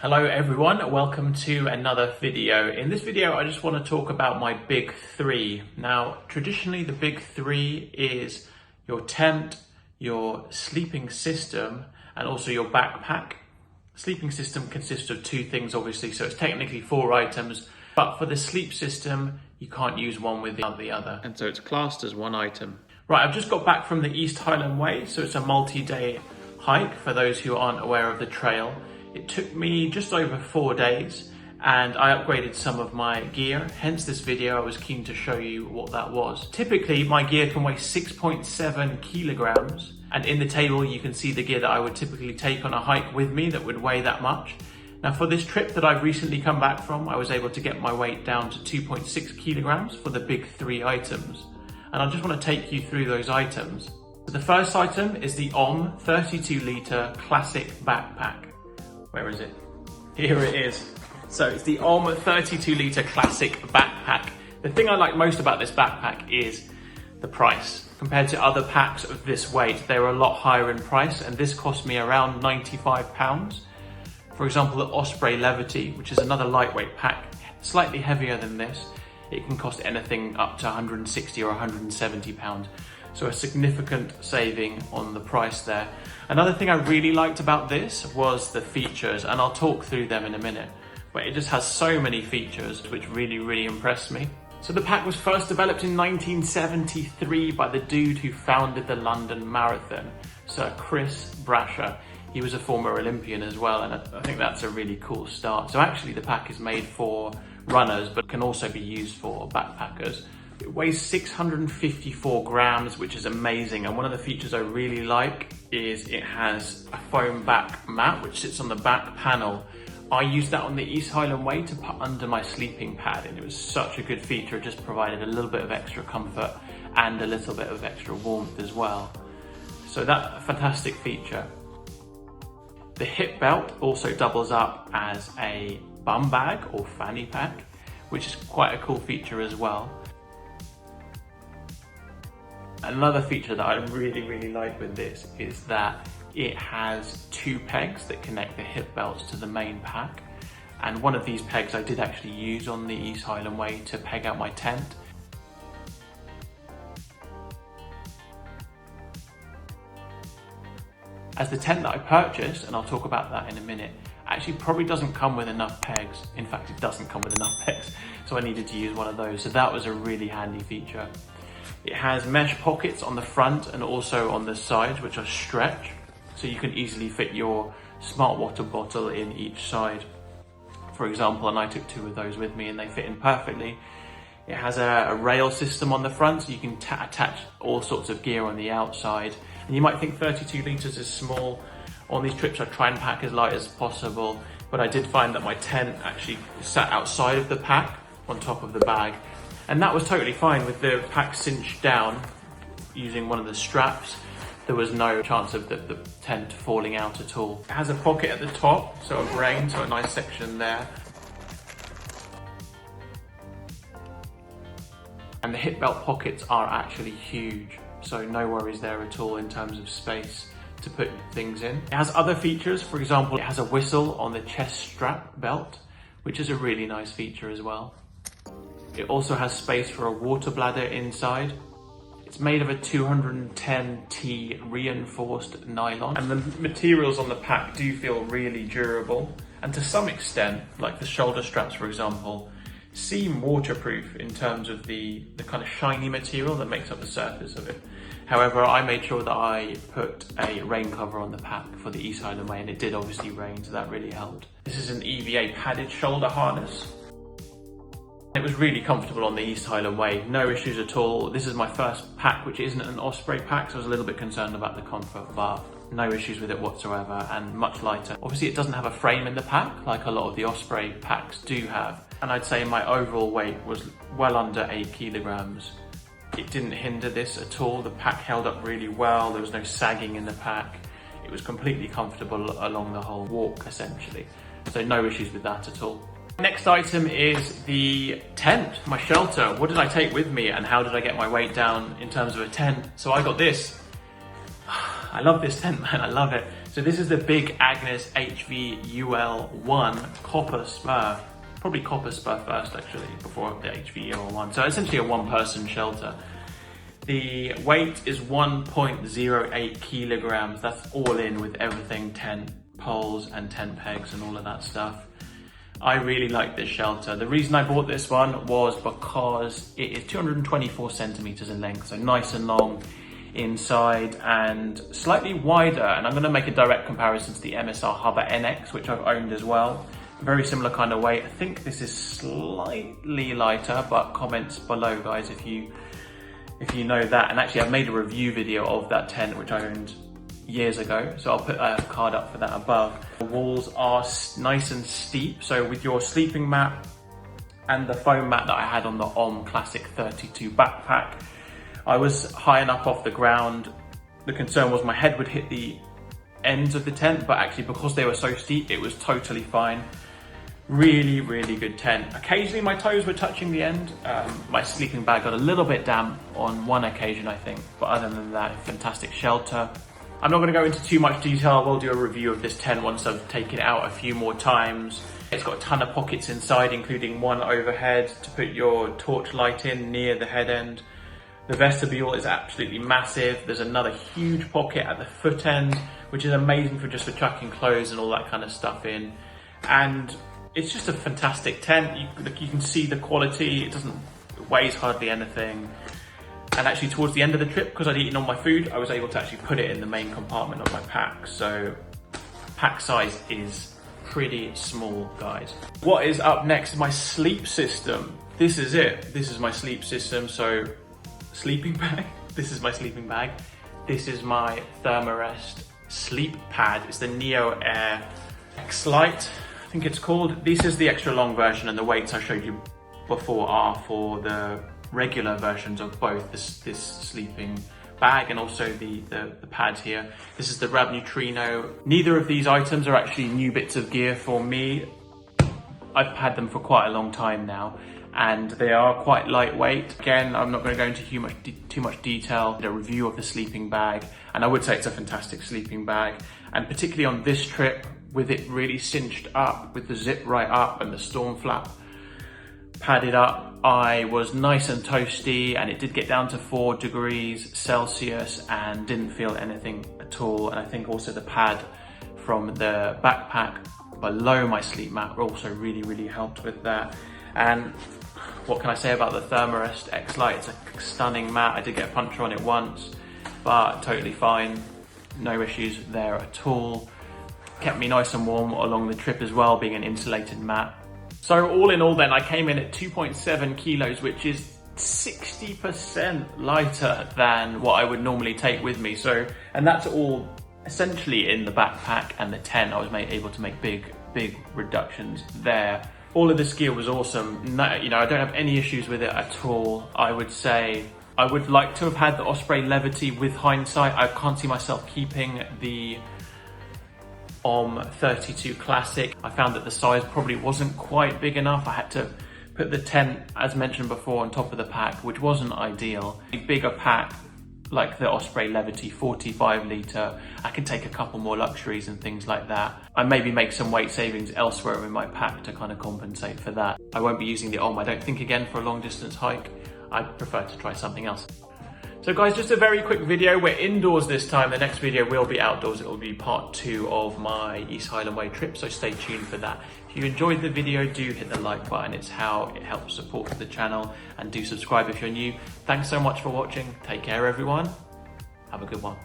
Hello everyone, welcome to another video. In this video I just want to talk about my big three. Now traditionally the big three is your tent, your sleeping system and also your backpack. Sleeping system consists of two things obviously, so it's technically 4 items, but for the sleep system you can't use one without the other, and so it's classed as 1 item. Right, I've just got back from the East Highland Way, so it's a multi-day hike for those who aren't aware of the trail. It took me just over 4 days and I upgraded some of my gear, hence this video. I was keen to show you what that was. Typically my gear can weigh 6.7 kilograms, and in the table you can see the gear that I would typically take on a hike with me that would weigh that much. Now for this trip that I've recently come back from, I was able to get my weight down to 2.6 kilograms for the big 3 items. And I just want to take you through those items. So the first item is the OM 32 litre classic backpack. Where is it? Here it is. So it's the OM 32 litre classic backpack. The thing I like most about this backpack is the price. Compared to other packs of this weight, they're a lot higher in price, and this cost me around £95. For example, the Osprey Levity, which is another lightweight pack, slightly heavier than this, it can cost anything up to £160 or £170. So a significant saving on the price there. Another thing I really liked about this was the features, and I'll talk through them in a minute, but it just has so many features which really impressed me. So the pack was first developed in 1973 by the dude who founded the London Marathon, Sir Chris Brasher. He was a former Olympian as well, and I think that's a really cool start. So actually the pack is made for runners, but can also be used for backpackers. It weighs 654 grams, which is amazing. And one of the features I really like is it has a foam back mat, which sits on the back panel. I used that on the East Highland Way to put under my sleeping pad, and it was such a good feature. It just provided a little bit of extra comfort and a little bit of extra warmth as well. So that's a fantastic feature. The hip belt also doubles up as a bum bag or fanny pack, which is quite a cool feature as well. Another feature that I really like with this is that it has 2 pegs that connect the hip belts to the main pack. And one of these pegs I did actually use on the East Highland Way to peg out my tent. As the tent that I purchased, and I'll talk about that in a minute, actually probably doesn't come with enough pegs. In fact, it doesn't come with enough pegs, so I needed to use one of those. So that was a really handy feature. It has mesh pockets on the front and also on the sides, which are stretch, so you can easily fit your smart water bottle in each side, for example, and I took 2 of those with me and they fit in perfectly. It has a rail system on the front, so you can attach all sorts of gear on the outside. And you might think 32 litres is small. On these trips I try and pack as light as possible, but I did find that my tent actually sat outside of the pack on top of the bag. And that was totally fine with the pack cinched down using one of the straps. There was no chance of the tent falling out at all. It has a pocket at the top, so a brain, so a nice section there. And the hip belt pockets are actually huge, so no worries there at all in terms of space to put things in. It has other features, for example, it has a whistle on the chest strap belt, which is a really nice feature as well. It also has space for a water bladder inside. It's made of a 210T reinforced nylon, and the materials on the pack do feel really durable, and to some extent, like the shoulder straps for example, seem waterproof in terms of the kind of shiny material that makes up the surface of it. However, I made sure that I put a rain cover on the pack for the East Highland Way, and it did obviously rain, so that really helped. This is an EVA padded shoulder harness. It was really comfortable on the East Highland Way, no issues at all. This is my first pack which isn't an Osprey pack, so I was a little bit concerned about the comfort, but no issues with it whatsoever, and much lighter. Obviously it doesn't have a frame in the pack like a lot of the Osprey packs do have, and I'd say my overall weight was well under 8 kilograms. It didn't hinder this at all. The pack held up really well, there was no sagging in the pack. It was completely comfortable along the whole walk essentially, so no issues with that at all. Next item is the tent, my shelter. What did I take with me and how did I get my weight down in terms of a tent? So I got this. I love this tent, man, I love it. So this is the big Agnes HVUL1 copper spur. Probably copper spur first actually, before the HVUL1. So essentially a one-person shelter. The weight is 1.08 kilograms. That's all in with everything, tent poles and tent pegs and all of that stuff. I really like this shelter. The reason I bought this one was because it is 224 centimeters in length, so nice and long inside and slightly wider. And I'm going to make a direct comparison to the MSR Hover NX, which I've owned as well. Very similar kind of weight. I think this is slightly lighter, but comments below, guys, if you know that. And actually, I've made a review video of that tent, which I owned years ago, so I'll put a card up for that above. The walls are nice and steep, so with your sleeping mat and the foam mat that I had on the Classic 32 backpack, I was high enough off the ground. The concern was my head would hit the ends of the tent, but actually because they were so steep, it was totally fine. Really, really good tent. Occasionally my toes were touching the end. My sleeping bag got a little bit damp on one occasion, I think, but other than that, fantastic shelter. I'm not going to go into too much detail. I will do a review of this tent once I've taken it out a few more times. It's got a ton of pockets inside, including one overhead to put your torch light in near the head end. The vestibule is absolutely massive. There's another huge pocket at the foot end, which is amazing for chucking clothes and all that kind of stuff in. And it's just a fantastic tent. You can see the quality. It weighs hardly anything. And actually towards the end of the trip, because I'd eaten all my food, I was able to actually put it in the main compartment of my pack. So pack size is pretty small, guys. What is up next is my sleep system. This is it. This is my sleep system. So sleeping bag. This is my sleeping bag. This is my Thermarest sleep pad. It's the Neo Air X-Lite, I think it's called. This is the extra long version, and the weights I showed you before are for the regular versions of both this sleeping bag and also the pads here. This is the Rab Neutrino. Neither of these items are actually new bits of gear for me. I've had them for quite a long time now, and they are quite lightweight. Again, I'm not going to go into too much detail. I did a review of the sleeping bag, and I would say it's a fantastic sleeping bag. And particularly on this trip, with it really cinched up, with the zip right up and the storm flap padded up, I was nice and toasty, and it did get down to 4 degrees Celsius and didn't feel anything at all. And I think also the pad from the backpack below my sleep mat also really helped with that. And what can I say about the Thermarest X-Lite? It's a stunning mat. I did get a puncture on it once, but totally fine. No issues there at all. Kept me nice and warm along the trip as well, being an insulated mat. So all in all then, I came in at 2.7 kilos, which is 60% lighter than what I would normally take with me. So, and that's all essentially in the backpack and the tent. I was able to make big reductions there. All of this gear was awesome. No, I don't have any issues with it at all. I would say I would like to have had the Osprey Levity with hindsight. I can't see myself keeping the 32 Classic. I found that the size probably wasn't quite big enough. I had to put the tent, as mentioned before, on top of the pack, which wasn't ideal. A bigger pack like the Osprey Levity 45 litre, I can take a couple more luxuries and things like that. I maybe make some weight savings elsewhere in my pack to kind of compensate for that. I won't be using the I don't think, again for a long distance hike. I'd prefer to try something else. So guys, just a very quick video. We're indoors this time. The next video will be outdoors. It will be part 2 of my East Highland Way trip, so stay tuned for that. If you enjoyed the video, do hit the like button. It's how it helps support the channel, and do subscribe if you're new. Thanks so much for watching. Take care, everyone. Have a good one.